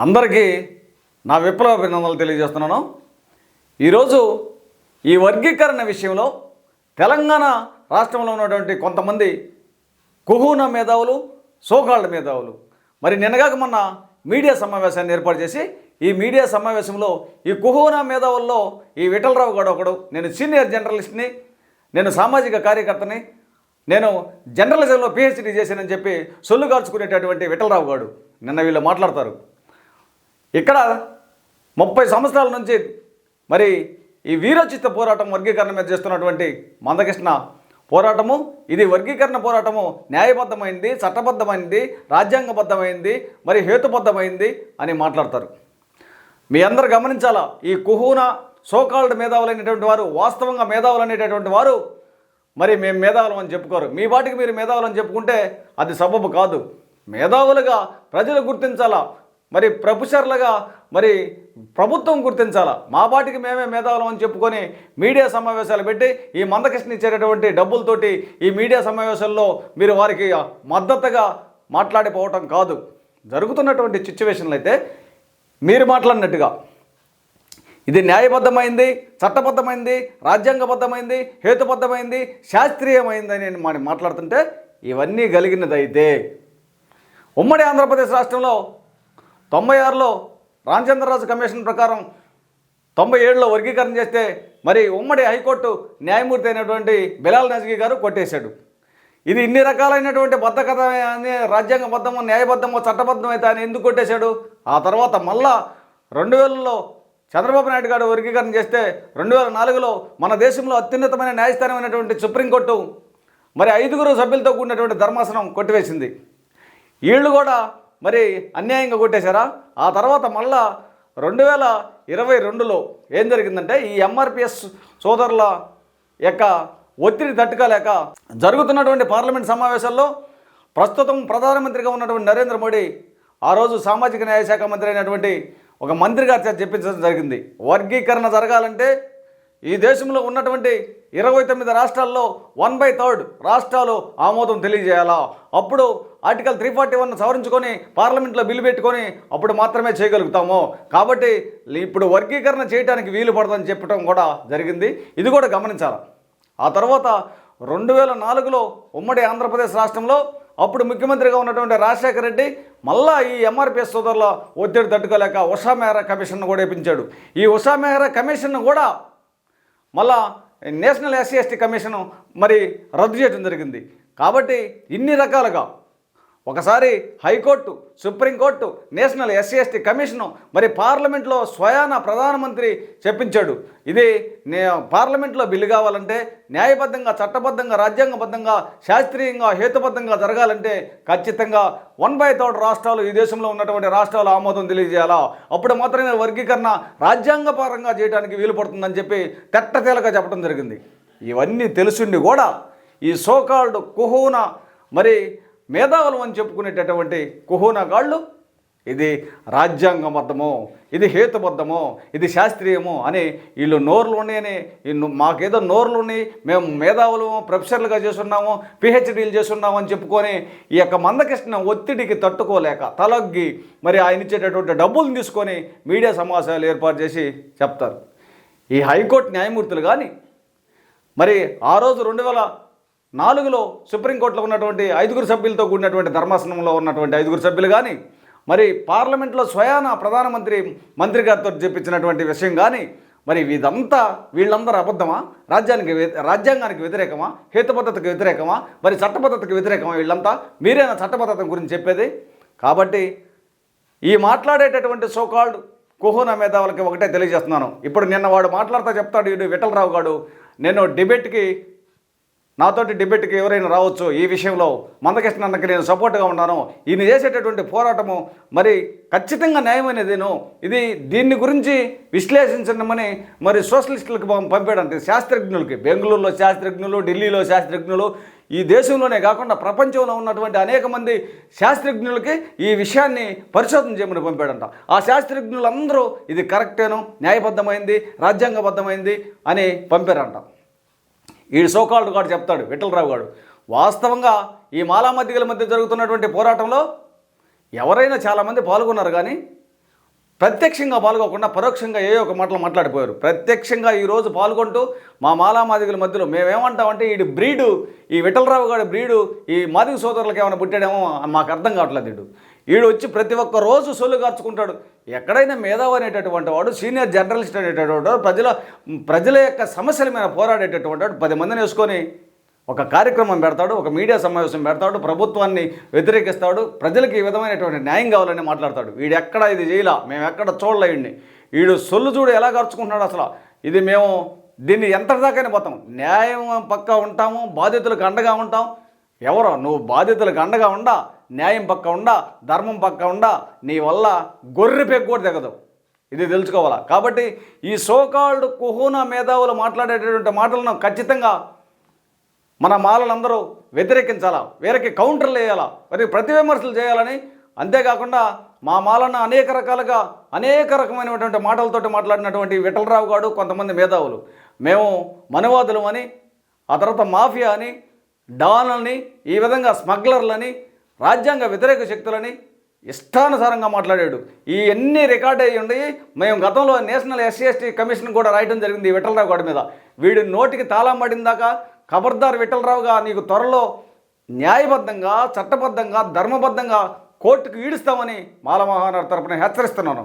అందరికీ నా విప్లవ అభినందనలు తెలియజేస్తున్నాను. ఈరోజు ఈ వర్గీకరణ విషయంలో తెలంగాణ రాష్ట్రంలో ఉన్నటువంటి కొంతమంది కుహూన మేధావులు, సోకాల్డ్ మేధావులు మరి నిన్నగాక మొన్న మీడియా సమావేశాన్ని ఏర్పాటు చేసి ఈ మీడియా సమావేశంలో ఈ కుహూన మేధావుల్లో ఈ విఠలరావు గారు ఒకడు, నేను సీనియర్ జర్నలిస్ట్ని, నేను సామాజిక కార్యకర్తని, నేను జర్నలిజంలో పిహెచ్డీ చేశానని చెప్పి సొల్లు గార్చుకునేటటువంటి విఠలరావు గారు నిన్న వీళ్ళు మాట్లాడతారు. ఇక్కడ 30 సంవత్సరాల నుంచి మరి ఈ వీరోచిత పోరాటం వర్గీకరణ మీద చేస్తున్నటువంటి మందకృష్ణ పోరాటము, ఇది వర్గీకరణ పోరాటము న్యాయబద్ధమైంది, చట్టబద్ధమైంది, రాజ్యాంగబద్ధమైంది, మరి హేతుబద్ధమైంది అని మాట్లాడతారు. మీ అందరు గమనించాలా, ఈ కుహూన సోకాల్డ్ మేధావులు అనేటువంటి వారు వాస్తవంగా మేధావులు అనేటటువంటి వారు మరి మేము మేధావులం అని చెప్పుకోరు. మీ వాటికి మీరు మేధావులు అని చెప్పుకుంటే అది సబబు కాదు. మేధావులుగా ప్రజలు గుర్తించాలా, మరి ప్రొఫెసర్లుగా మరి ప్రభుత్వం గుర్తించాలా. మా పాటికి మేమే మేధావులం అని చెప్పుకొని మీడియా సమావేశాలు పెట్టి ఈ మందకృష్ణ ఇచ్చేటటువంటి డబ్బులతోటి ఈ మీడియా సమావేశాల్లో మీరు వారికి మద్దతుగా మాట్లాడిపోవటం కాదు. జరుగుతున్నటువంటి సిచ్యువేషన్లు అయితే మీరు మాట్లాడినట్టుగా ఇది న్యాయబద్ధమైంది, చట్టబద్ధమైంది, రాజ్యాంగబద్ధమైంది, హేతుబద్ధమైంది, శాస్త్రీయమైందని నేను మాట్లాడుతుంటే ఇవన్నీ కలిగినదైతే ఉమ్మడి ఆంధ్రప్రదేశ్ రాష్ట్రంలో 96లో రామచంద్రరాజు కమిషన్ ప్రకారం 97లో వర్గీకరణ చేస్తే మరి ఉమ్మడి హైకోర్టు న్యాయమూర్తి అయినటువంటి బిలాల్ నజ్గీ గారు కొట్టేశాడు. ఇది ఇన్ని రకాలైనటువంటి బద్ధకత అని రాజ్యాంగబద్ధమో న్యాయబద్ధమో చట్టబద్ధం అయితే ఆయన ఎందుకు కొట్టేశాడు? ఆ తర్వాత మళ్ళా 2000లో చంద్రబాబు నాయుడు గారు వర్గీకరణ చేస్తే 2004లో మన దేశంలో అత్యున్నతమైన న్యాయస్థానం అయినటువంటి సుప్రీంకోర్టు మరి 5 సభ్యులతో కూడినటువంటి ధర్మాసనం కొట్టివేసింది. వీళ్ళు కూడా మరి అన్యాయంగా కొట్టేశారా? ఆ తర్వాత మళ్ళా 2022లో ఏం జరిగిందంటే ఈ ఎంఆర్పిఎస్ సోదరుల యొక్క ఒత్తిడి తట్టుకోలేక జరుగుతున్నటువంటి పార్లమెంట్ సమావేశాల్లో ప్రస్తుతం ప్రధానమంత్రిగా ఉన్నటువంటి నరేంద్ర మోడీ ఆ రోజు సామాజిక న్యాయ శాఖ మంత్రి అయినటువంటి ఒక మంత్రి గారి చేత చెప్పించడం జరిగింది. వర్గీకరణ జరగాలంటే ఈ దేశంలో ఉన్నటువంటి 29 రాష్ట్రాల్లో 1/3 రాష్ట్రాలు ఆమోదం తెలియజేయాలా. అప్పుడు ఆర్టికల్ 341 సవరించుకొని పార్లమెంట్లో బిల్లు పెట్టుకొని అప్పుడు మాత్రమే చేయగలుగుతాము. కాబట్టి ఇప్పుడు వర్గీకరణ చేయడానికి వీలు పడదని చెప్పడం కూడా జరిగింది. ఇది కూడా గమనించాలి. ఆ తర్వాత 2004లో ఉమ్మడి ఆంధ్రప్రదేశ్ రాష్ట్రంలో అప్పుడు ముఖ్యమంత్రిగా ఉన్నటువంటి రాజశేఖర రెడ్డి మళ్ళా ఈ ఎంఆర్పిఎస్ సోదరుల ఒత్తిడి తట్టుకోలేక ఉషా మెహ్రా కమిషన్ను కూడా వేయించాడు. ఈ ఉషా మెహ్రా కమిషన్ను కూడా మళ్ళా నేషనల్ ఎస్సీ కమిషను మరి రద్దు చేయడం జరిగింది. కాబట్టి ఇన్ని రకాలుగా ఒకసారి high court, supreme court, national SC commission మరి పార్లమెంట్లో స్వయాన ప్రధానమంత్రి చెప్పించాడు. ఇది పార్లమెంట్లో బిల్లు కావాలంటే న్యాయబద్ధంగా, చట్టబద్ధంగా, రాజ్యాంగబద్ధంగా, శాస్త్రీయంగా, హేతుబద్ధంగా జరగాలంటే ఖచ్చితంగా 1/3 రాష్ట్రాలు ఈ దేశంలో ఉన్నటువంటి రాష్ట్రాలు ఆమోదం తెలియజేయాలా. అప్పుడు మాత్రమే వర్గీకరణ రాజ్యాంగపరంగా చేయడానికి వీలు పడుతుందని చెప్పి తెట్టతేలగా చెప్పడం జరిగింది. ఇవన్నీ తెలుసుండి కూడా ఈ సోకాల్డ్ కుహూన మరి మేధావులు అని చెప్పుకునేటటువంటి కుహూన గాళ్ళు ఇది రాజ్యాంగబద్ధమో, ఇది హేతుబద్ధమో, ఇది శాస్త్రీయమో అని వీళ్ళు నోరులోనే మాకేదో నోరులోని మేము మేధావులు ప్రొఫెసర్లుగా చేస్తున్నాము, పిహెచ్డీలు చేస్తున్నాము అని చెప్పుకొని ఈ యొక్క మందకృష్ణ ఒత్తిడికి తట్టుకోలేక తలొగ్గి మరి ఆయన ఇచ్చేటటువంటి డబ్బులు తీసుకొని మీడియా సమావేశాలు ఏర్పాటు చేసి చెప్తారు. ఈ హైకోర్టు న్యాయమూర్తులు కానీ మరి ఆ రోజు 2004లో సుప్రీంకోర్టులో ఉన్నటువంటి 5 సభ్యులతో కూడినటువంటి ధర్మాసనంలో ఉన్నటువంటి 5 సభ్యులు కానీ మరి పార్లమెంట్లో స్వయాన ప్రధానమంత్రి మంత్రి గారితో చెప్పించినటువంటి విషయం కానీ మరి వీళ్ళందరూ అబద్ధమా? రాజ్యాంగానికి వ్యతిరేకమా? హేతుబద్ధతకు వ్యతిరేకమా? మరి చట్టబద్ధతకు వ్యతిరేకమా? వీళ్ళంతా మీరేనా చట్టబద్ధత గురించి చెప్పేది? కాబట్టి ఈ మాట్లాడేటటువంటి సోకాల్డ్ కుహూన మేధావులకి ఒకటే తెలియజేస్తున్నాను. ఇప్పుడు నిన్న వాడు మాట్లాడుతూ చెప్తాడు, వీడు విఠలరావు గారు, నేను నాతోటి డిబేట్కి ఎవరైనా రావచ్చు, ఈ విషయంలో మందకృష్ణ అన్నకి నేను సపోర్ట్గా ఉన్నాను, ఈయన చేసేటటువంటి పోరాటము మరి ఖచ్చితంగా న్యాయమైనదేను, దీన్ని గురించి విశ్లేషించమని మరి సోషలిస్టులకు పంపాడంటే శాస్త్రజ్ఞులకి, బెంగళూరులో శాస్త్రజ్ఞులు, ఢిల్లీలో శాస్త్రజ్ఞులు, ఈ దేశంలోనే కాకుండా ప్రపంచంలో ఉన్నటువంటి అనేక మంది శాస్త్రజ్ఞులకి ఈ విషయాన్ని పరిశోధన చేయమని పంపాడంట. ఆ శాస్త్రజ్ఞులందరూ ఇది కరెక్టేను, న్యాయబద్ధమైంది, రాజ్యాంగబద్ధమైంది అని పంపారంట. ఈ సోకాల్డ్ గారు చెప్తాడు, విఠలరావు గారు, వాస్తవంగా ఈ మాలామద్దిగల మధ్య జరుగుతున్నటువంటి పోరాటంలో ఎవరైనా చాలామంది పాల్గొన్నారు, కానీ ప్రత్యక్షంగా పాల్గొకుండా పరోక్షంగా ఏ ఒక మాటలు మాట్లాడిపోయారు. ప్రత్యక్షంగా ఈరోజు పాల్గొంటూ మా మాలామాదిగుల మధ్యలో మేమేమంటామంటే ఈ విఠలరావు గారి బ్రీడు ఈ మాదిగ సోదరులకు ఏమైనా పుట్టాడేమో మాకు అర్థం కావట్లేదు. వీడు వచ్చి ప్రతి ఒక్క రోజు సొల్లు కార్చుకుంటాడు. ఎక్కడైనా మేధావి అనేటటువంటి వాడు, సీనియర్ జర్నలిస్ట్ అనేటటువంటి వాడు, ప్రజల యొక్క సమస్యల మీద పోరాడేటటువంటి వాడు 10 మందిని వేసుకొని ఒక కార్యక్రమం పెడతాడు, ఒక మీడియా సమావేశం పెడతాడు, ప్రభుత్వాన్ని వ్యతిరేకిస్తాడు, ప్రజలకు ఈ విధమైనటువంటి న్యాయం కావాలని మాట్లాడతాడు. వీడు ఎక్కడ ఇది చేయలా, మేము ఎక్కడ చూడలేండి. వీడు సొల్లు చూడు ఎలా ఖర్చుకుంటున్నాడు అసలు. ఇది మేము దీన్ని ఎంత దాకానే పోతాం, న్యాయం పక్క ఉంటాము, బాధితులకు అండగా ఉంటాం. ఎవరో నువ్వు బాధితులకు అండగా ఉండా, న్యాయం పక్క ఉండా, ధర్మం పక్క ఉండా, నీ వల్ల గొర్రె పెగ్గు కూడా తెగదు. ఇది తెలుసుకోవాలా. కాబట్టి ఈ సోకాల్డ్ కుహూనా మేధావులు మాట్లాడేటటువంటి మాటలను ఖచ్చితంగా మన మాలలందరూ వ్యతిరేకించాలా, వీరికి కౌంటర్లు వేయాలా, మరి ప్రతి విమర్శలు చేయాలని. అంతేకాకుండా మా మాలను అనేక రకమైనటువంటి మాటలతోటి మాట్లాడినటువంటి విఠలరావు గారు, కొంతమంది మేధావులు మేము మనవాదులం అని, ఆ తర్వాత మాఫియా అని, డాన్లని, ఈ విధంగా స్మగ్లర్లని, రాజ్యాంగ వ్యతిరేక శక్తులని ఇష్టానుసారంగా మాట్లాడాడు. ఈ అన్నీ రికార్డ్ అయ్యి ఉండి మేము గతంలో నేషనల్ SC/ST కమిషన్ కూడా రాయడం జరిగింది ఈ విఠలరావు గారి మీద. వీడి నోటికి తాళం పడిందాకా ఖబర్దార్ విఠలరావుగా నీకు త్వరలో న్యాయబద్ధంగా, చట్టబద్ధంగా, ధర్మబద్ధంగా కోర్టుకు ఈడుస్తామని మాల మహానాడు తరపున హెచ్చరిస్తున్నాను.